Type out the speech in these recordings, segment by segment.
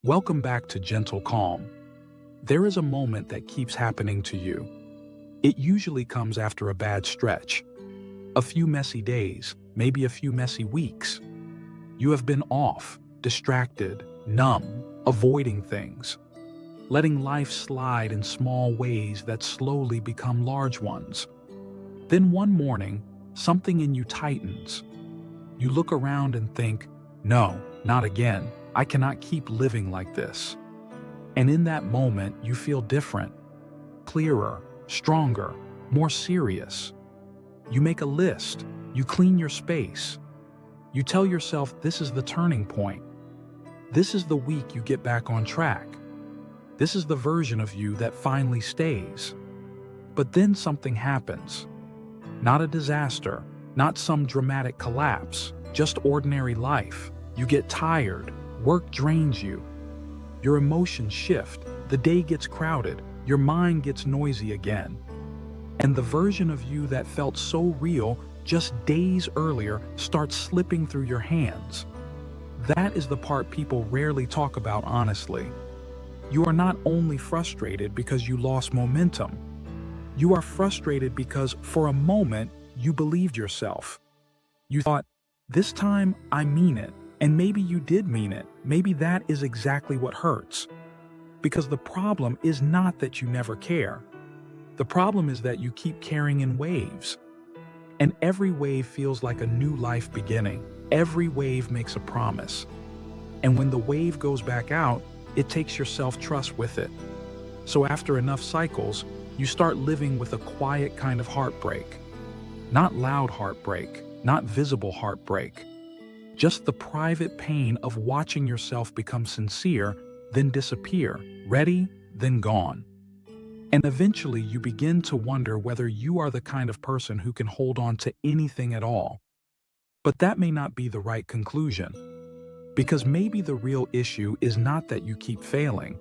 Welcome back to Gentle Calm. There is a moment that keeps happening to you. It usually comes after a bad stretch. A few messy days, maybe a few messy weeks. You have been off, distracted, numb, avoiding things, letting life slide in small ways that slowly become large ones. Then one morning, something in you tightens. You look around and think, no, not again. I cannot keep living like this. And in that moment, you feel different, clearer, stronger, more serious. You make a list, you clean your space. You tell yourself this is the turning point. This is the week you get back on track. This is the version of you that finally stays. But then something happens. Not a disaster, not some dramatic collapse, just ordinary life. You get tired. Work drains you. Your emotions shift. The day gets crowded. Your mind gets noisy again. And the version of you that felt so real just days earlier starts slipping through your hands. That is the part people rarely talk about honestly. You are not only frustrated because you lost momentum. You are frustrated because for a moment you believed yourself. You thought, this time I mean it. And maybe you did mean it. Maybe that is exactly what hurts. Because the problem is not that you never care. The problem is that you keep carrying in waves. And every wave feels like a new life beginning. Every wave makes a promise. And when the wave goes back out, it takes your self-trust with it. So after enough cycles, you start living with a quiet kind of heartbreak. Not loud heartbreak, not visible heartbreak. Just the private pain of watching yourself become sincere, then disappear, ready, then gone. And eventually you begin to wonder whether you are the kind of person who can hold on to anything at all. But that may not be the right conclusion. Because maybe the real issue is not that you keep failing.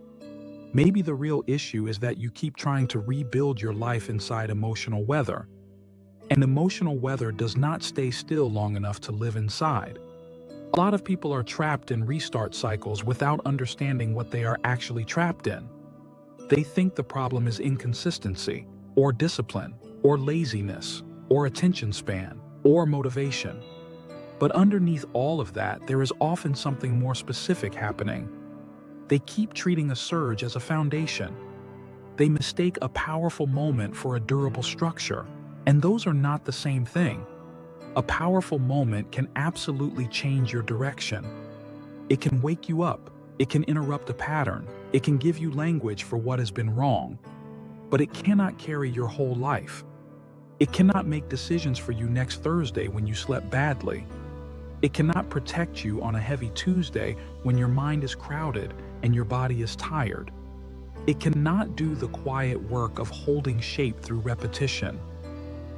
Maybe the real issue is that you keep trying to rebuild your life inside emotional weather. And emotional weather does not stay still long enough to live inside. A lot of people are trapped in restart cycles without understanding what they are actually trapped in. They think the problem is inconsistency, or discipline, or laziness, or attention span, or motivation. But underneath all of that, there is often something more specific happening. They keep treating a surge as a foundation. They mistake a powerful moment for a durable structure, and those are not the same thing. A powerful moment can absolutely change your direction. It can wake you up. It can interrupt a pattern. It can give you language for what has been wrong. But it cannot carry your whole life. It cannot make decisions for you next Thursday when you slept badly. It cannot protect you on a heavy Tuesday when your mind is crowded and your body is tired. It cannot do the quiet work of holding shape through repetition.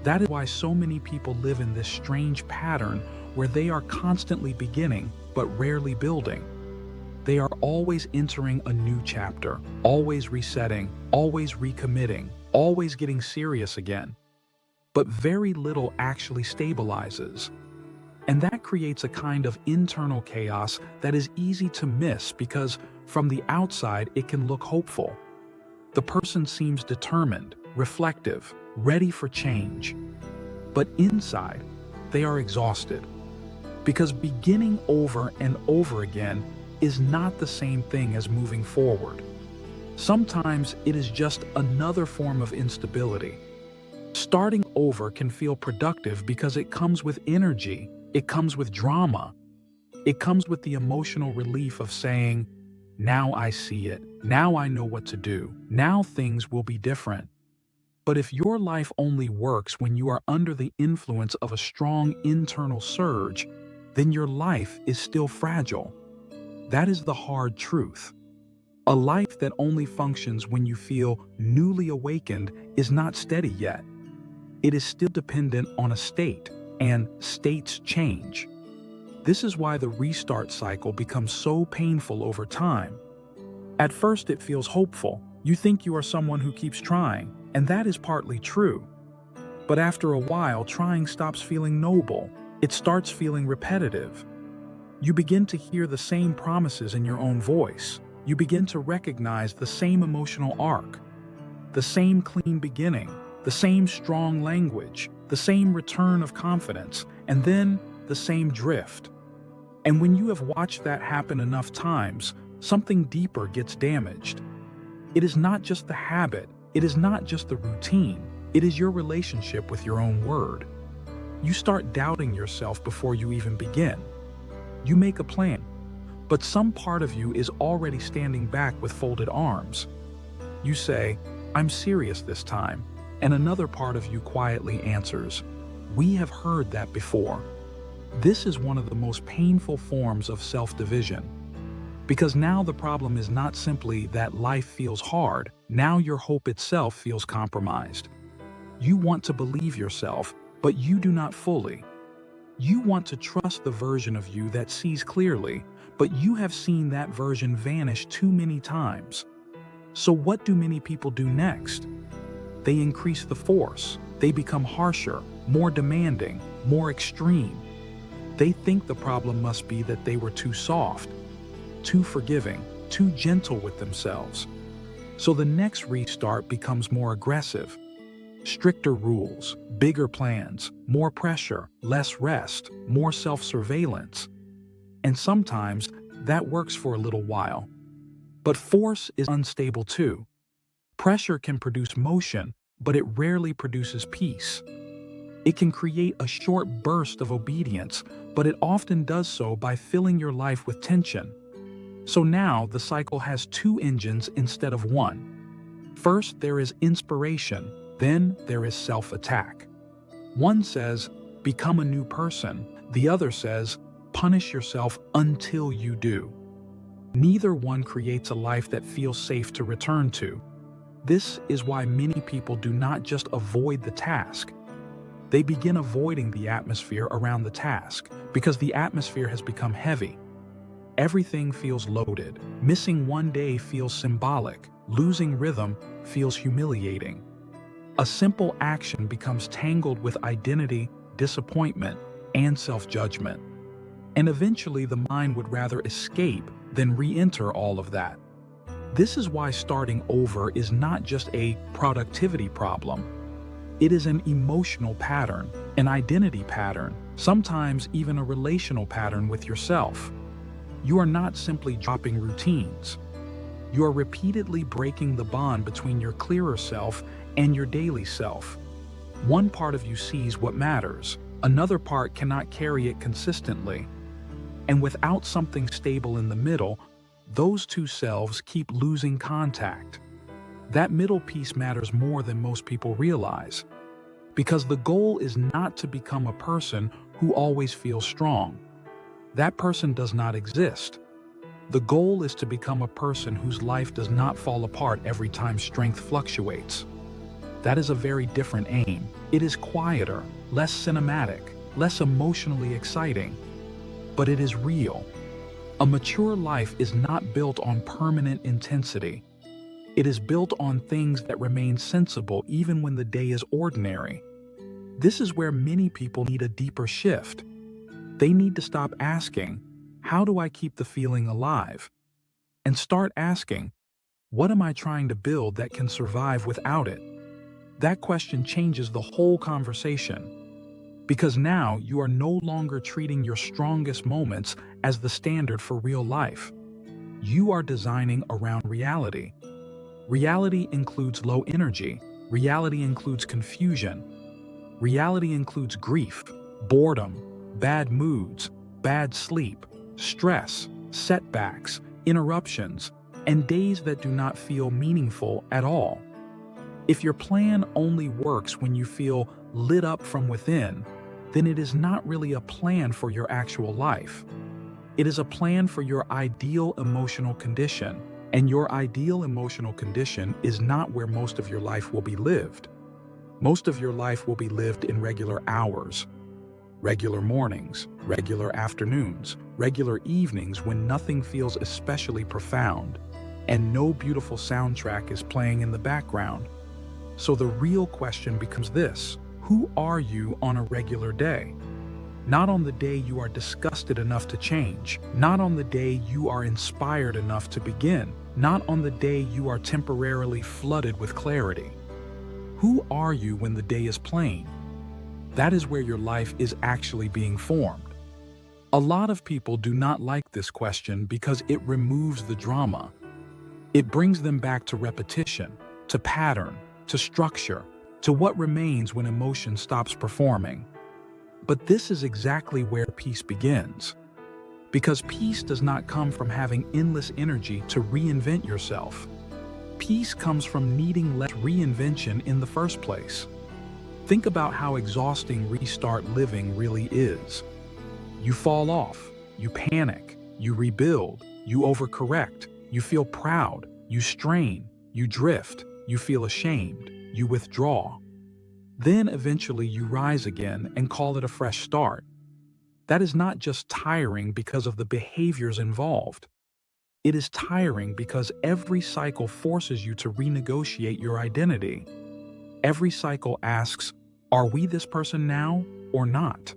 That is why so many people live in this strange pattern where they are constantly beginning but rarely building. They are always entering a new chapter, always resetting, always recommitting, always getting serious again. But very little actually stabilizes. And that creates a kind of internal chaos that is easy to miss because from the outside it can look hopeful. The person seems determined, reflective, ready for change. But inside, they are exhausted. Because beginning over and over again is not the same thing as moving forward. Sometimes it is just another form of instability. Starting over can feel productive because it comes with energy, it comes with drama. It comes with the emotional relief of saying, now I see it, now I know what to do, now things will be different. But if your life only works when you are under the influence of a strong internal surge, then your life is still fragile. That is the hard truth. A life that only functions when you feel newly awakened is not steady yet. It is still dependent on a state, and states change. This is why the restart cycle becomes so painful over time. At first it feels hopeful. You think you are someone who keeps trying, and that is partly true. But after a while, trying stops feeling noble. It starts feeling repetitive. You begin to hear the same promises in your own voice. You begin to recognize the same emotional arc, the same clean beginning, the same strong language, the same return of confidence, and then the same drift. And when you have watched that happen enough times, something deeper gets damaged. It is not just the habit, it is not just the routine, it is your relationship with your own word. You start doubting yourself before you even begin. You make a plan, but some part of you is already standing back with folded arms. You say, "I'm serious this time," and another part of you quietly answers, "We have heard that before." This is one of the most painful forms of self-division. Because now the problem is not simply that life feels hard, now your hope itself feels compromised. You want to believe yourself, but you do not fully. You want to trust the version of you that sees clearly, but you have seen that version vanish too many times. So what do many people do next? They increase the force. They become harsher, more demanding, more extreme. They think the problem must be that they were too soft, too forgiving, too gentle with themselves. So the next restart becomes more aggressive. Stricter rules, bigger plans, more pressure, less rest, more self-surveillance. And sometimes that works for a little while. But force is unstable too. Pressure can produce motion, but it rarely produces peace. It can create a short burst of obedience, but it often does so by filling your life with tension. So now the cycle has two engines instead of one. First, there is inspiration, then there is self-attack. One says, become a new person. The other says, punish yourself until you do. Neither one creates a life that feels safe to return to. This is why many people do not just avoid the task. They begin avoiding the atmosphere around the task because the atmosphere has become heavy. Everything feels loaded. Missing one day feels symbolic. Losing rhythm feels humiliating. A simple action becomes tangled with identity, disappointment, and self-judgment. And eventually the mind would rather escape than re-enter all of that. This is why starting over is not just a productivity problem. It is an emotional pattern, an identity pattern, sometimes even a relational pattern with yourself. You are not simply dropping routines. You are repeatedly breaking the bond between your clearer self and your daily self. One part of you sees what matters, another part cannot carry it consistently. And without something stable in the middle, those two selves keep losing contact. That middle piece matters more than most people realize. Because the goal is not to become a person who always feels strong. That person does not exist. The goal is to become a person whose life does not fall apart every time strength fluctuates. That is a very different aim. It is quieter, less cinematic, less emotionally exciting. But it is real. A mature life is not built on permanent intensity. It is built on things that remain sensible even when the day is ordinary. This is where many people need a deeper shift. They need to stop asking, how do I keep the feeling alive? And start asking, what am I trying to build that can survive without it? That question changes the whole conversation. Because now you are no longer treating your strongest moments as the standard for real life. You are designing around reality. Reality includes low energy. Reality includes confusion. Reality includes grief, boredom, bad moods, bad sleep, stress, setbacks, interruptions, and days that do not feel meaningful at all. If your plan only works when you feel lit up from within, then it is not really a plan for your actual life. It is a plan for your ideal emotional condition, and your ideal emotional condition is not where most of your life will be lived. Most of your life will be lived in regular hours, regular mornings, regular afternoons, regular evenings when nothing feels especially profound, and no beautiful soundtrack is playing in the background. So the real question becomes this: who are you on a regular day? Not on the day you are disgusted enough to change. Not on the day you are inspired enough to begin. Not on the day you are temporarily flooded with clarity. Who are you when the day is plain? That is where your life is actually being formed. A lot of people do not like this question because it removes the drama. It brings them back to repetition, to pattern, to structure, to what remains when emotion stops performing. But this is exactly where peace begins. Because peace does not come from having endless energy to reinvent yourself. Peace comes from needing less reinvention in the first place. Think about how exhausting restart living really is. You fall off, you panic, you rebuild, you overcorrect, you feel proud, you strain, you drift, you feel ashamed, you withdraw. Then eventually you rise again and call it a fresh start. That is not just tiring because of the behaviors involved. It is tiring because every cycle forces you to renegotiate your identity. Every cycle asks, are we this person now or not?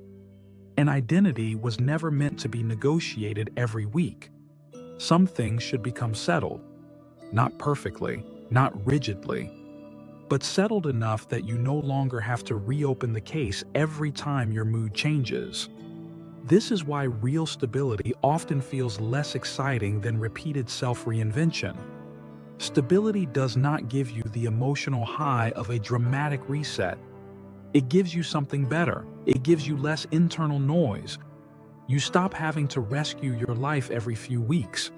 An identity was never meant to be negotiated every week. Some things should become settled. Not perfectly, not rigidly, but settled enough that you no longer have to reopen the case every time your mood changes. This is why real stability often feels less exciting than repeated self-reinvention. Stability does not give you the emotional high of a dramatic reset. It gives you something better. It gives you less internal noise. You stop having to rescue your life every few weeks.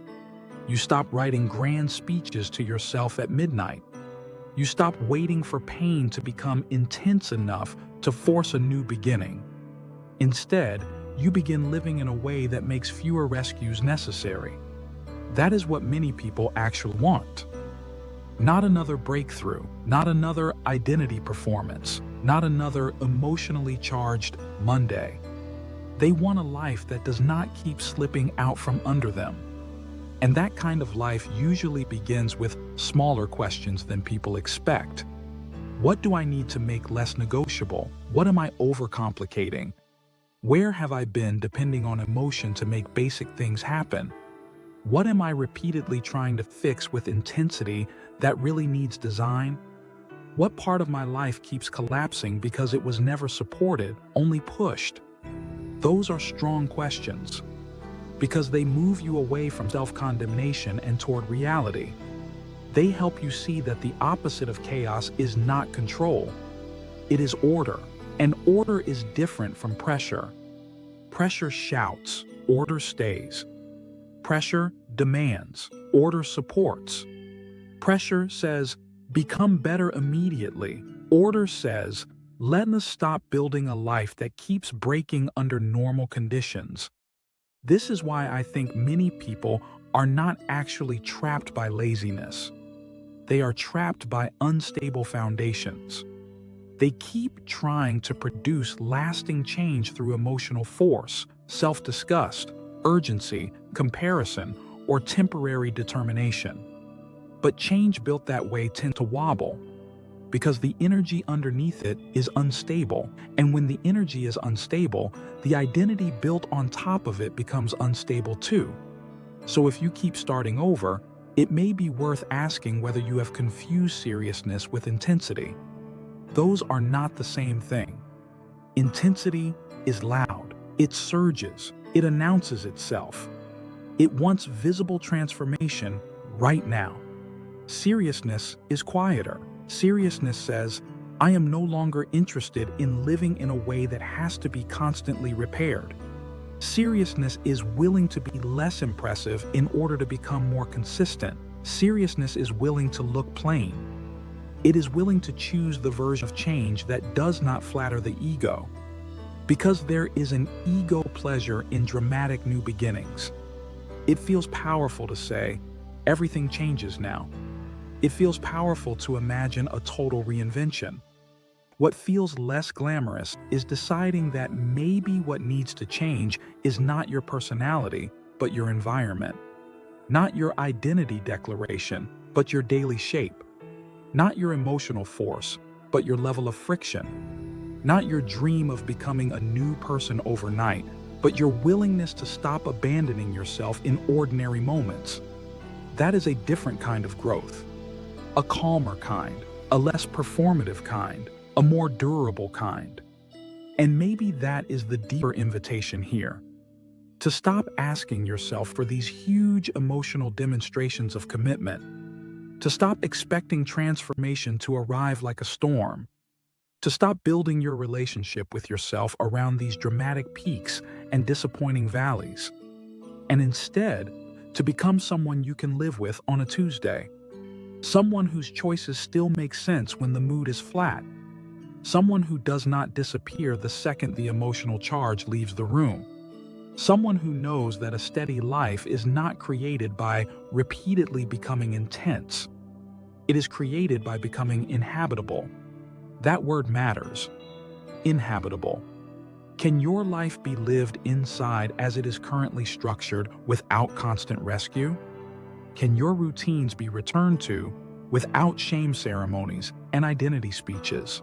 You stop writing grand speeches to yourself at midnight. You stop waiting for pain to become intense enough to force a new beginning. Instead, you begin living in a way that makes fewer rescues necessary. That is what many people actually want. Not another breakthrough, not another identity performance, not another emotionally charged Monday. They want a life that does not keep slipping out from under them. And that kind of life usually begins with smaller questions than people expect. What do I need to make less negotiable? What am I overcomplicating? Where have I been depending on emotion to make basic things happen? What am I repeatedly trying to fix with intensity that really needs design? What part of my life keeps collapsing because it was never supported, only pushed? Those are strong questions, because they move you away from self-condemnation and toward reality. They help you see that the opposite of chaos is not control. It is order, and order is different from pressure. Pressure shouts, order stays. Pressure demands, order supports. Pressure says, become better immediately. Order says, let us stop building a life that keeps breaking under normal conditions. This is why I think many people are not actually trapped by laziness. They are trapped by unstable foundations. They keep trying to produce lasting change through emotional force, self-disgust, urgency, comparison, or temporary determination. But change built that way tends to wobble, because the energy underneath it is unstable, and when the energy is unstable, the identity built on top of it becomes unstable too. So if you keep starting over, it may be worth asking whether you have confused seriousness with intensity. Those are not the same thing. Intensity is loud, it surges, it announces itself. It wants visible transformation right now. Seriousness is quieter. Seriousness says, I am no longer interested in living in a way that has to be constantly repaired. Seriousness is willing to be less impressive in order to become more consistent. Seriousness is willing to look plain. It is willing to choose the version of change that does not flatter the ego. Because there is an ego pleasure in dramatic new beginnings. It feels powerful to say, everything changes now. It feels powerful to imagine a total reinvention. What feels less glamorous is deciding that maybe what needs to change is not your personality, but your environment. Not your identity declaration, but your daily shape. Not your emotional force, but your level of friction. Not your dream of becoming a new person overnight, but your willingness to stop abandoning yourself in ordinary moments. That is a different kind of growth. A calmer kind, a less performative kind, a more durable kind. And maybe that is the deeper invitation here. To stop asking yourself for these huge emotional demonstrations of commitment. To stop expecting transformation to arrive like a storm. To stop building your relationship with yourself around these dramatic peaks and disappointing valleys. And instead, to become someone you can live with on a Tuesday. Someone whose choices still make sense when the mood is flat. Someone who does not disappear the second the emotional charge leaves the room. Someone who knows that a steady life is not created by repeatedly becoming intense. It is created by becoming inhabitable. That word matters. Inhabitable. Can your life be lived inside as it is currently structured without constant rescue? Can your routines be returned to without shame ceremonies and identity speeches?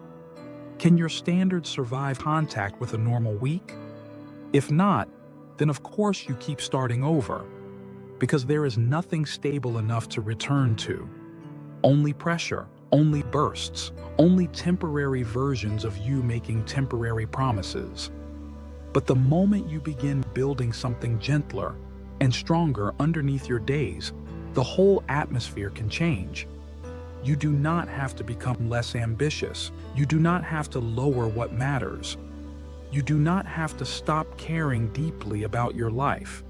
Can your standards survive contact with a normal week? If not, then of course you keep starting over, because there is nothing stable enough to return to. Only pressure, only bursts, only temporary versions of you making temporary promises. But the moment you begin building something gentler and stronger underneath your days, the whole atmosphere can change. You do not have to become less ambitious. You do not have to lower what matters. You do not have to stop caring deeply about your life.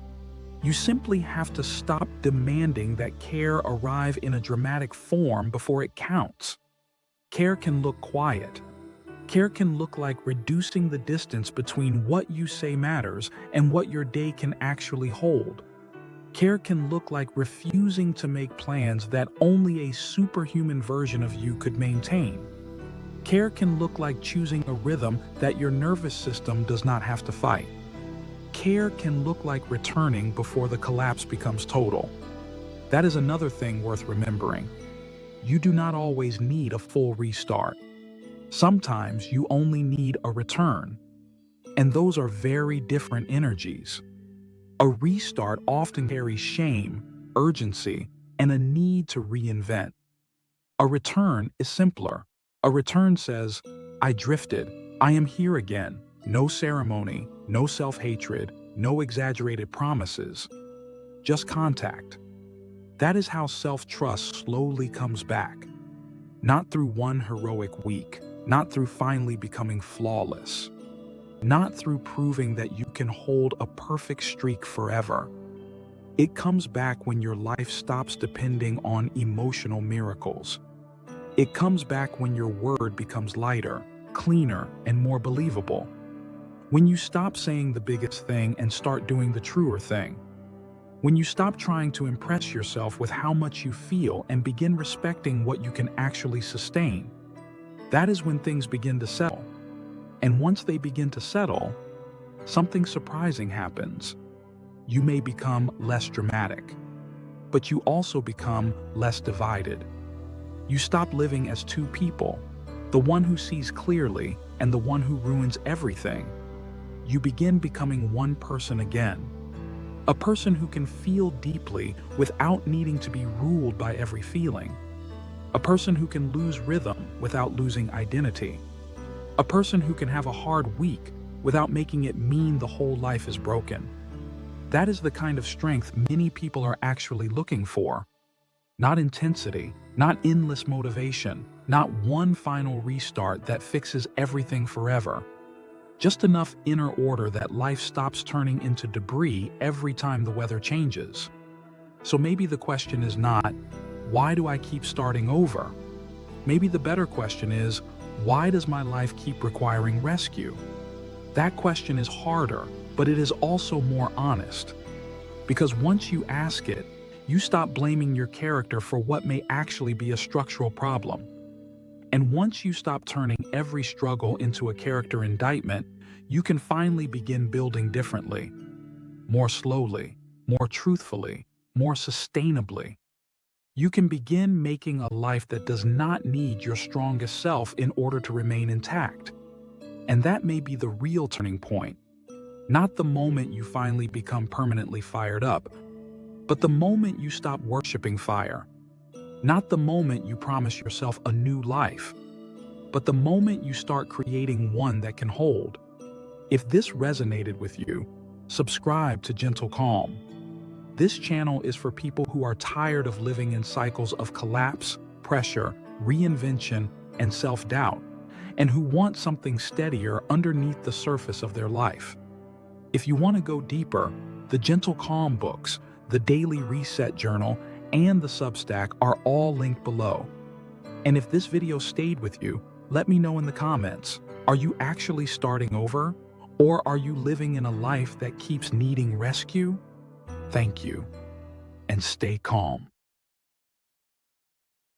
You simply have to stop demanding that care arrive in a dramatic form before it counts. Care can look quiet. Care can look like reducing the distance between what you say matters and what your day can actually hold. Care can look like refusing to make plans that only a superhuman version of you could maintain. Care can look like choosing a rhythm that your nervous system does not have to fight. Care can look like returning before the collapse becomes total. That is another thing worth remembering. You do not always need a full restart. Sometimes you only need a return. And those are very different energies. A restart often carries shame, urgency, and a need to reinvent. A return is simpler. A return says, I drifted, I am here again. No ceremony, no self-hatred, no exaggerated promises. Just contact. That is how self-trust slowly comes back. Not through one heroic week, not through finally becoming flawless. Not through proving that you can hold a perfect streak forever. It comes back when your life stops depending on emotional miracles. It comes back when your word becomes lighter, cleaner, and more believable. When you stop saying the biggest thing and start doing the truer thing. When you stop trying to impress yourself with how much you feel and begin respecting what you can actually sustain. That is when things begin to settle. And once they begin to settle, something surprising happens. You may become less dramatic, but you also become less divided. You stop living as two people, the one who sees clearly and the one who ruins everything. You begin becoming one person again. A person who can feel deeply without needing to be ruled by every feeling. A person who can lose rhythm without losing identity. A person who can have a hard week without making it mean the whole life is broken. That is the kind of strength many people are actually looking for. Not intensity, not endless motivation, not one final restart that fixes everything forever. Just enough inner order that life stops turning into debris every time the weather changes. So maybe the question is not, why do I keep starting over? Maybe the better question is, why does my life keep requiring rescue? That question is harder, but it is also more honest. Because once you ask it, you stop blaming your character for what may actually be a structural problem. And once you stop turning every struggle into a character indictment, you can finally begin building differently. More slowly, more truthfully, more sustainably. You can begin making a life that does not need your strongest self in order to remain intact. And that may be the real turning point. Not the moment you finally become permanently fired up, but the moment you stop worshiping fire. Not the moment you promise yourself a new life, but the moment you start creating one that can hold. If this resonated with you, subscribe to Gentle Calm. This channel is for people who are tired of living in cycles of collapse, pressure, reinvention, and self-doubt, and who want something steadier underneath the surface of their life. If you want to go deeper, the Gentle Calm books, the Daily Reset Journal, and the Substack are all linked below. And if this video stayed with you, let me know in the comments. Are you actually starting over? Or are you living in a life that keeps needing rescue? Thank you, and stay calm.